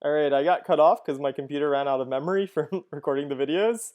All right, I got cut off because my computer ran out of memory from recording the videos.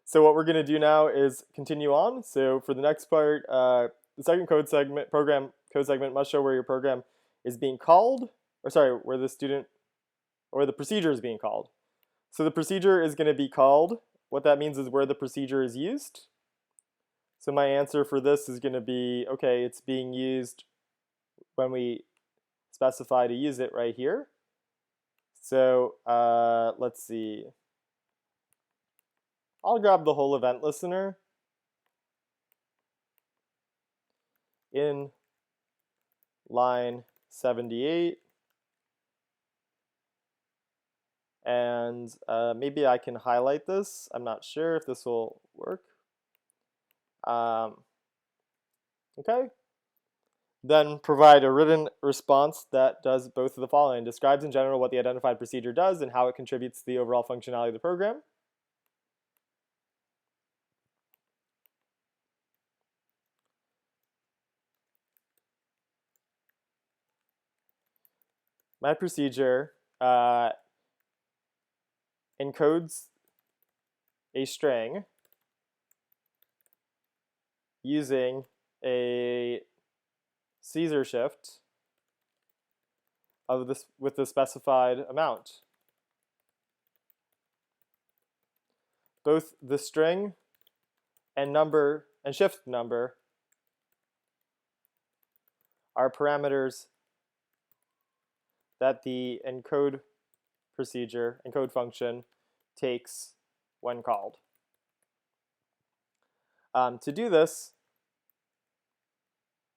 So what we're going to do now is continue on. So for the next part, the second program code segment must show where your program is being called, or sorry, where the student, or the procedure is being called. So the procedure is going to be called. What that means is where the procedure is used. So my answer for this is going to be, okay, it's being used when we specify to use it right here. So let's see. I'll grab the whole event listener in line 78. And maybe I can highlight this. I'm not sure if this will work. Okay. Then provide a written response that does both of the following. Describes in general what the identified procedure does and how it contributes to the overall functionality of the program. My procedure encodes a string using a Caesar shift of this with the specified amount. Both the string and number and shift number are parameters that the encode function takes when called. To do this,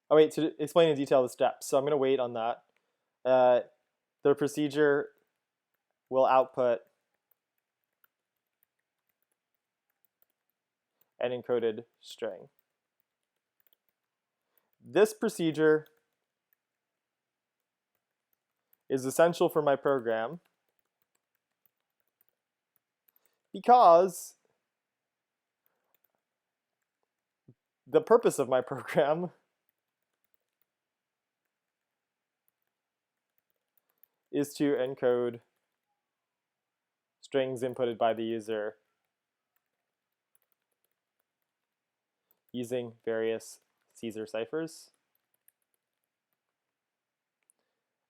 to explain in detail the steps, so I'm going to wait on that. The procedure will output an encoded string. This procedure is essential for my program because the purpose of my program is to encode strings inputted by the user using various Caesar ciphers.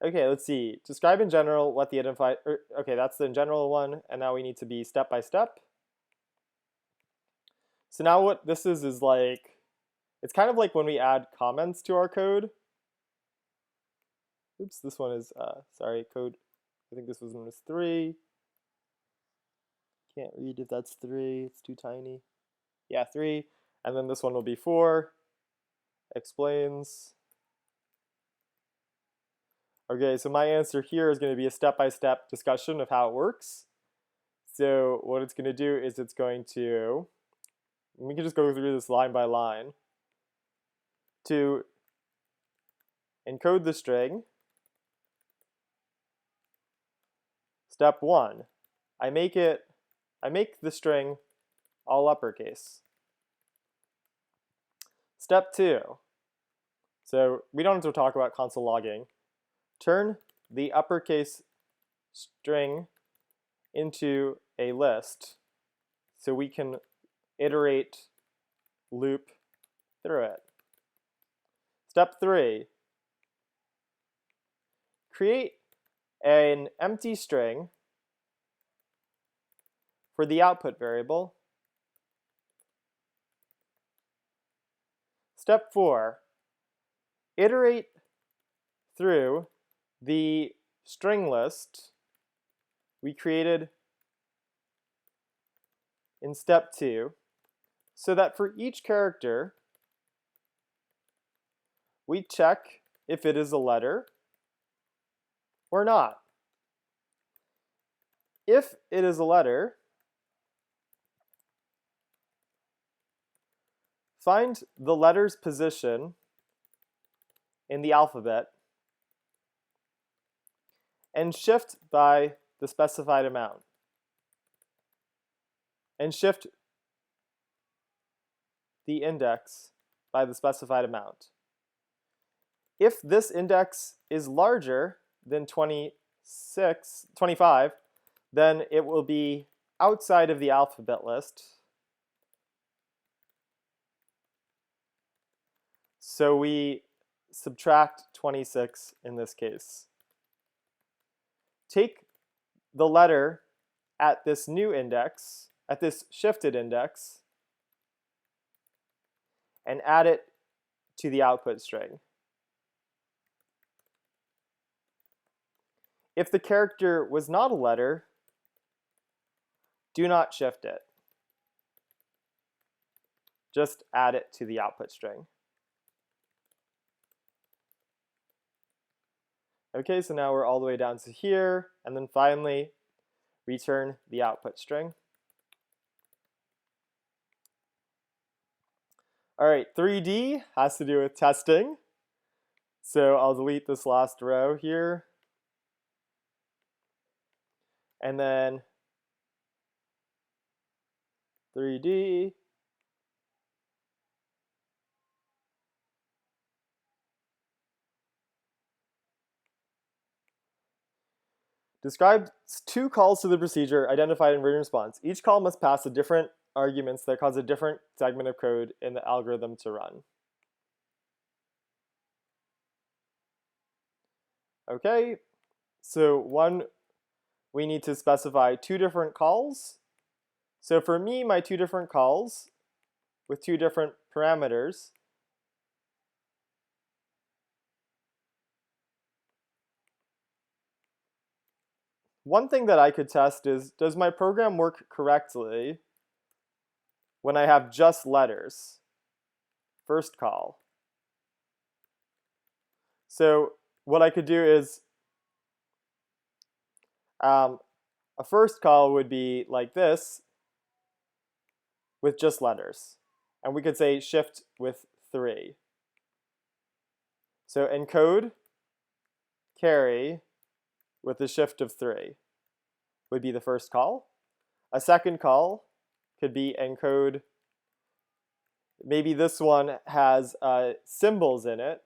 Okay, let's see. Describe in general what the identified, okay, that's the general one, and now we need to be step by step. So now what this is like, it's kind of like when we add comments to our code. Oops, this one is, sorry, code, I think this one was 3. Can't read if that's 3, it's too tiny. Yeah, 3, and then this one will be 4, explains. Okay, so my answer here is going to be a step-by-step discussion of how it works. So what it's going to do is it's going to, we can just go through this line by line. To encode the string, step 1, I make the string all uppercase. Step 2, so we don't have to talk about console logging. Turn the uppercase string into a list so we can iterate loop through it. Step 3, create an empty string for the output variable. Step 4, iterate through the string list we created in step 2 so that for each character we check if it is a letter or not. If it is a letter, find the letter's position in the alphabet and shift by the specified amount. And shift the index by the specified amount. If this index is larger than 27, 25, then it will be outside of the alphabet list. So we subtract 26 in this case. Take the letter at this new index, at this shifted index, and add it to the output string. If the character was not a letter, do not shift it. Just add it to the output string. Okay, so now we're all the way down to here, and then finally return the output string. All right, 3D has to do with testing. So I'll delete this last row here. And then 3D. Describes two calls to the procedure identified in written response. Each call must pass a different arguments that cause a different segment of code in the algorithm to run. Okay, so we need to specify two different calls. So for me, my two different calls with two different parameters one thing that I could test is, does my program work correctly when I have just letters? First call. So what I could do is a first call would be like this with just letters. And we could say shift with 3. So encode carry with a shift of 3 would be the first call. A second call could be encode. Maybe this one has symbols in it.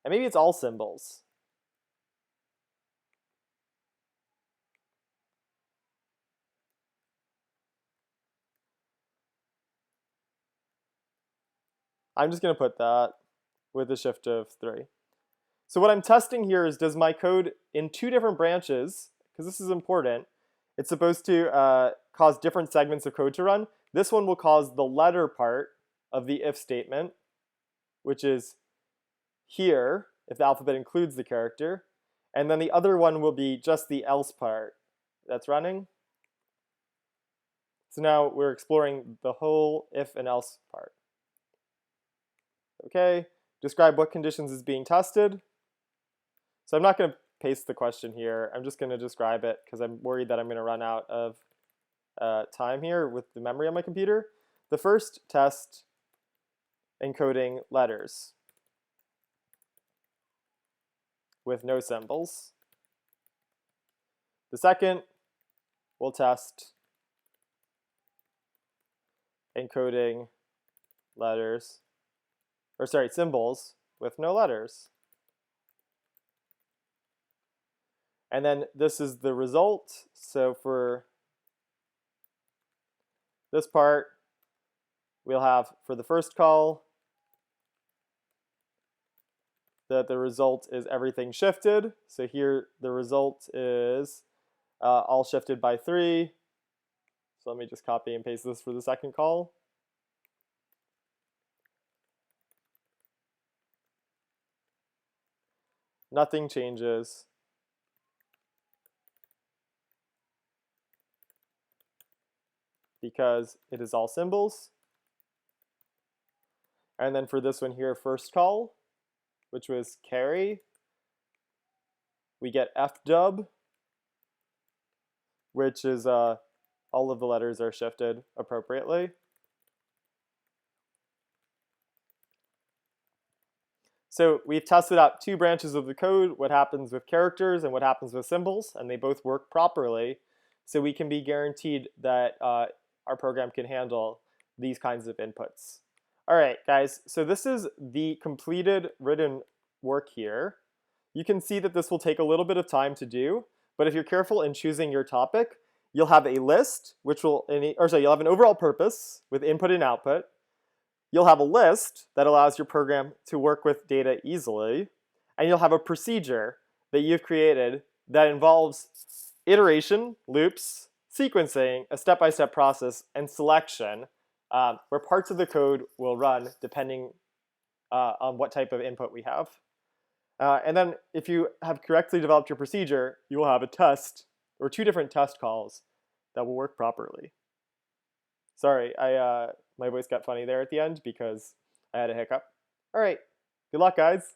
And maybe it's all symbols. I'm just going to put that with a shift of 3. So what I'm testing here is, does my code in two different branches, because this is important, it's supposed to cause different segments of code to run. This one will cause the letter part of the if statement, which is here, if the alphabet includes the character. And then the other one will be just the else part that's running. So now we're exploring the whole if and else part. Okay, describe what conditions is being tested. So I'm not going to paste the question here. I'm just going to describe it because I'm worried that I'm going to run out of time here with the memory on my computer. The first test, encoding letters with no symbols. The second, we'll test encoding letters, or sorry, symbols with no letters. And then this is the result. So for this part, we'll have for the first call that the result is everything shifted. So here the result is all shifted by 3. So let me just copy and paste this for the second call. Nothing changes. Because it is all symbols. And then for this one here, first call, which was carry, we get fdub, which is all of the letters are shifted appropriately. So we've tested out two branches of the code, what happens with characters and what happens with symbols, and they both work properly. So we can be guaranteed that our program can handle these kinds of inputs. All right, guys, so this is the completed written work here. you can see that this will take a little bit of time to do, but if you're careful in choosing your topic, you'll have a list, which will, you'll have an overall purpose with input and output. You'll have a list that allows your program to work with data easily, and you'll have a procedure that you've created that involves iteration, loops, sequencing, a step-by-step process, and selection, where parts of the code will run depending on what type of input we have. And then if you have correctly developed your procedure, you will have a test or two different test calls that will work properly. Sorry, my voice got funny there at the end because I had a hiccup. All right, good luck, guys.